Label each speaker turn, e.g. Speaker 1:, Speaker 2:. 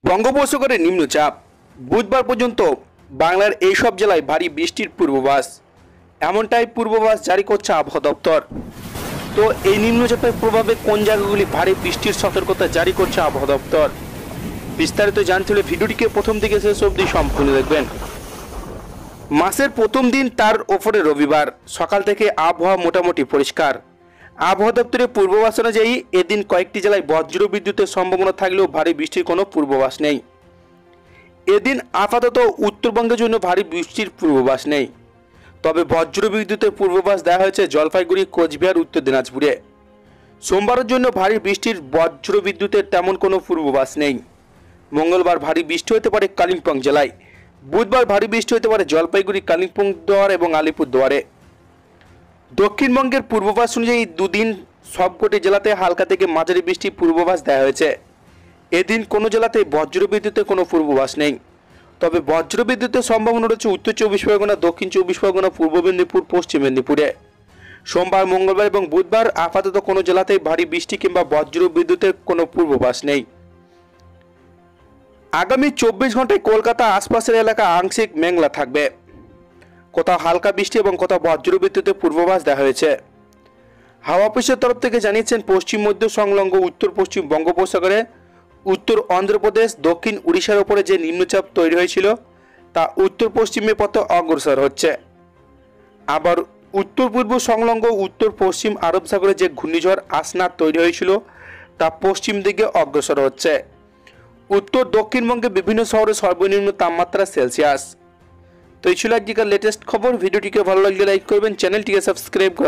Speaker 1: বঙ্গোপসাগরে নিম্নচাপ, বুধবার পর্যন্ত বাংলার এইসব জেলায় ভারী বৃষ্টির পূর্বাভাস। এমনটাই পূর্বাভাস জারি করছে আবহাওয়া দপ্তর। তো এই নিম্নচাপের প্রভাবে কোন জায়গাগুলি ভারী বৃষ্টির সতর্কতা জারি করছে আবহাওয়া দপ্তর, বিস্তারিত জানতে হলে ভিডিওটিকে প্রথম থেকে শেষ অবধি সম্পূর্ণ দেখবেন। মাসের প্রথম দিন, তার ওপরে রবিবার, সকাল থেকে আবহাওয়া মোটামুটি পরিষ্কার। আবহাওয়া দপ্তরের পূর্বাভাস অনুযায়ী এদিন কয়েকটি জেলায় বজ্র বিদ্যুতের সম্ভাবনা থাকলেও ভারী বৃষ্টির কোনো পূর্বাভাস নেই। এদিন আপাতত উত্তরবঙ্গের জন্য ভারী বৃষ্টির পূর্বাভাস নেই, তবে বজ্র বিদ্যুতের পূর্বাভাস দেওয়া হয়েছে জলপাইগুড়ি, কোচবিহার, উত্তর দিনাজপুরে। সোমবারের জন্য ভারী বৃষ্টির বজ্র বিদ্যুতের তেমন কোনো পূর্বাভাস নেই। মঙ্গলবার ভারী বৃষ্টি হতে পারে কালিম্পং জেলায়। বুধবার ভারী বৃষ্টি হতে পারে জলপাইগুড়ি, কালিম্পংদুয়ার এবং আলিপুরদুয়ারে। দক্ষিণবঙ্গের পূর্বাভাস অনুযায়ী দুদিন সবকটি জেলাতে হালকা থেকে মাঝারি বৃষ্টির পূর্বাভাস দেওয়া হয়েছে। এদিন কোনো জেলাতে বজ্র বিদ্যুতের কোনো পূর্বাভাস নেই, তবে বজ্র বিদ্যুতের সম্ভাবনা রয়েছে উত্তর চব্বিশ পরগনা, দক্ষিণ চব্বিশ পরগনা, পূর্ব মেদিনীপুর, পশ্চিম মেদিনীপুরে। সোমবার, মঙ্গলবার এবং বুধবার আপাতত কোনো জেলাতেই ভারী বৃষ্টি কিংবা বজ্র বিদ্যুতের কোনো পূর্বাভাস নেই। আগামী 24 ঘন্টায় কলকাতা আশপাশের এলাকা আংশিক মেঘলা থাকবে। কোথাও হালকা বৃষ্টি এবং কোথাও বজ্র বিদ্যুতের পূর্বাভাস দেওয়া হয়েছে। হাওয়া অফিসের তরফ থেকে জানিয়েছেন, পশ্চিম মধ্য সংলগ্ন উত্তর পশ্চিম বঙ্গোপসাগরে উত্তর অন্ধ্রপ্রদেশ, দক্ষিণ উড়িষ্যার ওপরে যে নিম্নচাপ তৈরি হয়েছিল তা উত্তর পশ্চিমে পথে অগ্রসর হচ্ছে। আবার উত্তর পূর্ব সংলগ্ন উত্তর পশ্চিম আরব সাগরে যে ঘূর্ণিঝড় আসনা তৈরি হয়েছিল তা পশ্চিম দিকে অগ্রসর হচ্ছে। উত্তর দক্ষিণবঙ্গে বিভিন্ন শহরে সর্বনিম্ন তাপমাত্রা সেলসিয়াস। তো এই ছিল আজকের লেটেস্ট খবর। ভিডিওটিকে ভালো লাগলে লাইক করবেন, চ্যানেলটিকে সাবস্ক্রাইব করবেন।